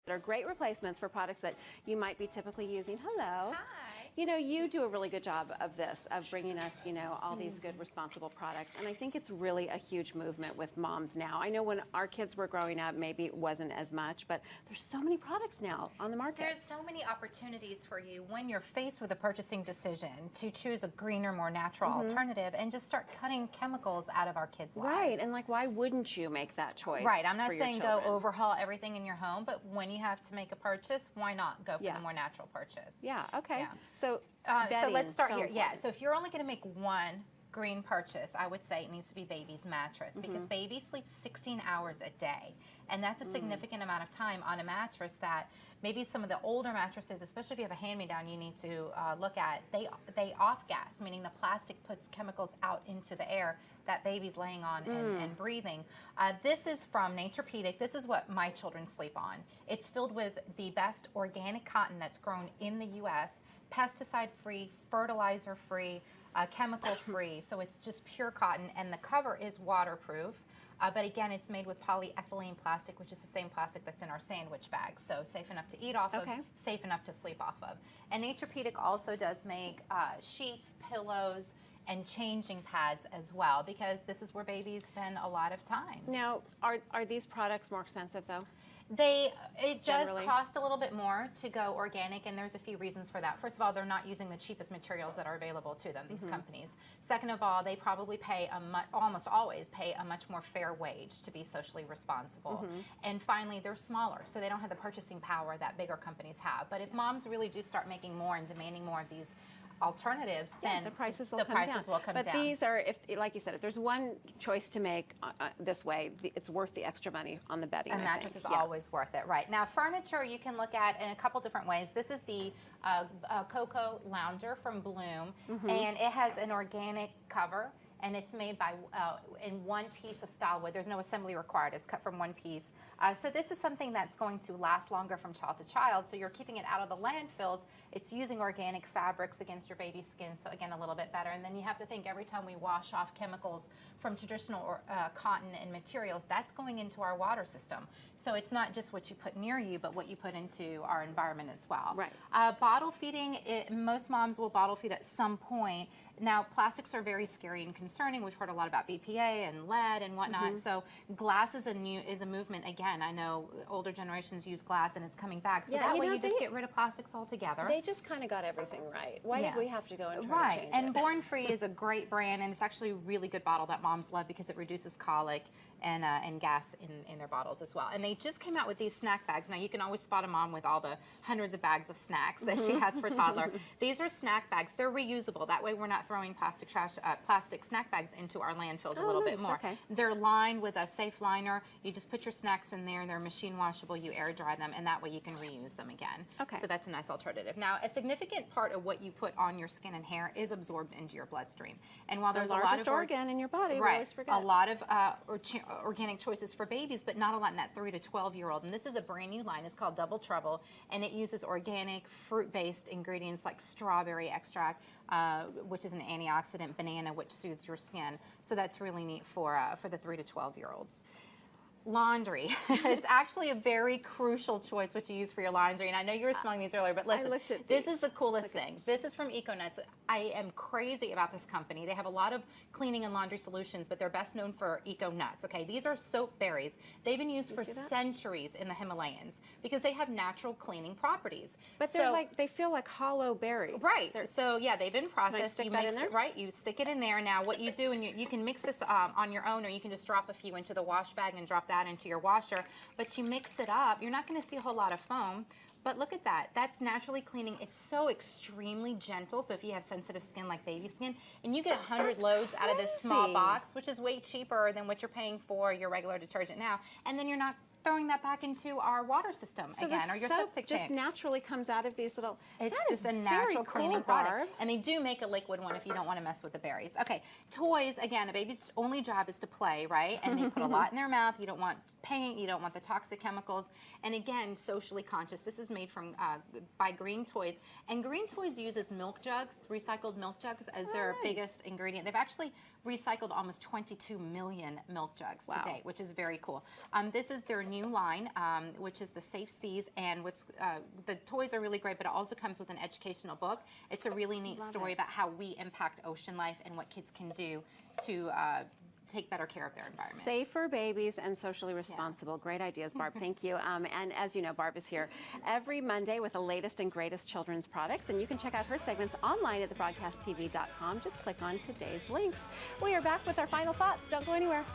that are great replacements for products that you might be typically using. Hello. Hi. You know, you do a really good job of this, of bringing us, you know, all these good, responsible products. And I think it's really a huge movement with moms now. I know when our kids were growing up, maybe it wasn't as much, but there's so many products now on the market. There's so many opportunities for you when you're faced with a purchasing decision to choose a greener, more natural alternative and just start cutting chemicals out of our kids' lives. Right, and like, why wouldn't you make that choice? Right, I'm not for your saying go children? overhaul everything in your home, but when you have to make a purchase, why not go for the more natural purchase? Yeah, okay. Yeah. So, So let's start here. important. Yeah, so if you're only going to make one green purchase, I would say it needs to be baby's mattress because baby sleeps 16 hours a day. And that's a significant amount of time on a mattress that maybe some of the older mattresses, especially if you have a hand-me-down, you need to look at. They off-gas, meaning the plastic puts chemicals out into the air that baby's laying on and breathing. This is from Naturepedic. This is what my children sleep on. It's filled with the best organic cotton that's grown in the U.S., pesticide-free, fertilizer-free, chemical-free. So it's just pure cotton, and the cover is waterproof. But again, it's made with polyethylene plastic, which is the same plastic that's in our sandwich bags. So safe enough to eat off of, safe enough to sleep off of. And Naturepedic also does make sheets, pillows, and changing pads as well, because this is where babies spend a lot of time. Now, are these products more expensive though? It does cost a little bit more to go organic, and there's a few reasons for that. First of all, they're not using the cheapest materials that are available to them, these companies. Second of all, they probably pay almost always pay a much more fair wage to be socially responsible. And finally, they're smaller, so they don't have the purchasing power that bigger companies have. But if moms really do start making more and demanding more of these alternatives, then the prices will come down. But these are, if, like you said, if there's one choice to make this way, it's worth the extra money on the bedding. A mattress is always worth it, right? Now, furniture you can look at in a couple different ways. This is the Coco Lounger from Bloom, and it has an organic cover. And it's made by in one piece of style wood. There's no assembly required. It's cut from one piece. So this is something that's going to last longer from child to child. So you're keeping it out of the landfills. It's using organic fabrics against your baby's skin. So again, a little bit better. And then you have to think every time we wash off chemicals from traditional cotton and materials, that's going into our water system. So it's not just what you put near you, but what you put into our environment as well. Right. Bottle feeding, most moms will bottle feed at some point. Now, plastics are very scary and concerning. We've heard a lot about BPA and lead and whatnot. So glass is a movement. Again, I know older generations use glass and it's coming back. So that way you just get rid of plastics altogether. They just kind of got everything right. Why did we have to go and try to change it? And Born Free is a great brand, and it's actually a really good bottle that moms love because it reduces colic and gas in their bottles as well. And they just came out with these snack bags. Now, you can always spot a mom with all the hundreds of bags of snacks that she has for toddler. These are snack bags. They're reusable. That way we're not throwing plastic snack bags into our landfills a little bit more. They're lined with a safe liner. You just put your snacks in there. They're machine washable. You air dry them, and that way you can reuse them again. So that's a nice alternative. Now, a significant part of what you put on your skin and hair is absorbed into your bloodstream. And while there's a lot of organ in your body, we always forget. A lot of organic choices for babies, but not a lot in that 3 to 12-year-old. And this is a brand new line. It's called Double Trouble, and it uses organic fruit-based ingredients like strawberry extract, which is an antioxidant, banana, which soothes your skin. So that's really neat for the 3 to 12-year-olds. Laundry. It's actually a very crucial choice what you use for your laundry. And I know you were smelling these earlier, but listen, this is the coolest thing. This is from EcoNuts. I am crazy about this company. They have a lot of cleaning and laundry solutions, but they're best known for EcoNuts. Okay, these are soap berries. They've been used for centuries in the Himalayas because they have natural cleaning properties. But they're like, they feel like hollow berries. Right. So yeah, they've been processed. You mix it, right? You stick it in there. Now what you do, and you can mix this on your own, or you can just drop a few into the wash bag and drop that into your washer, but you mix it up. You're not going to see a whole lot of foam, but look at that. That's naturally cleaning. It's so extremely gentle. So if you have sensitive skin like baby skin, and you get 100 loads out of this small box, which is way cheaper than what you're paying for your regular detergent now, and then you're not throwing that back into our water system again, or your septic tank. Just naturally comes out of these little. It's just a natural cleaning product, and they do make a liquid one if you don't want to mess with the berries. Okay, toys. Again, a baby's only job is to play, right? And they put a lot in their mouth. You don't want paint, you don't want the toxic chemicals, and again, socially conscious. This is made from by Green Toys, and Green Toys uses milk jugs, recycled milk jugs, as their biggest ingredient. They've actually recycled almost 22 million milk jugs to date, which is very cool. This is their new line, which is the Safe Seas, and what's the toys are really great, but it also comes with an educational book. It's a really neat story about how we impact ocean life and what kids can do to take better care of their environment. Safer babies and socially responsible. Great ideas, Barb. Thank you. And as you know, Barb is here every Monday with the latest and greatest children's products, and you can check out her segments online at thebroadcasttv.com. Just click on today's links. We are back with our final thoughts. Don't go anywhere.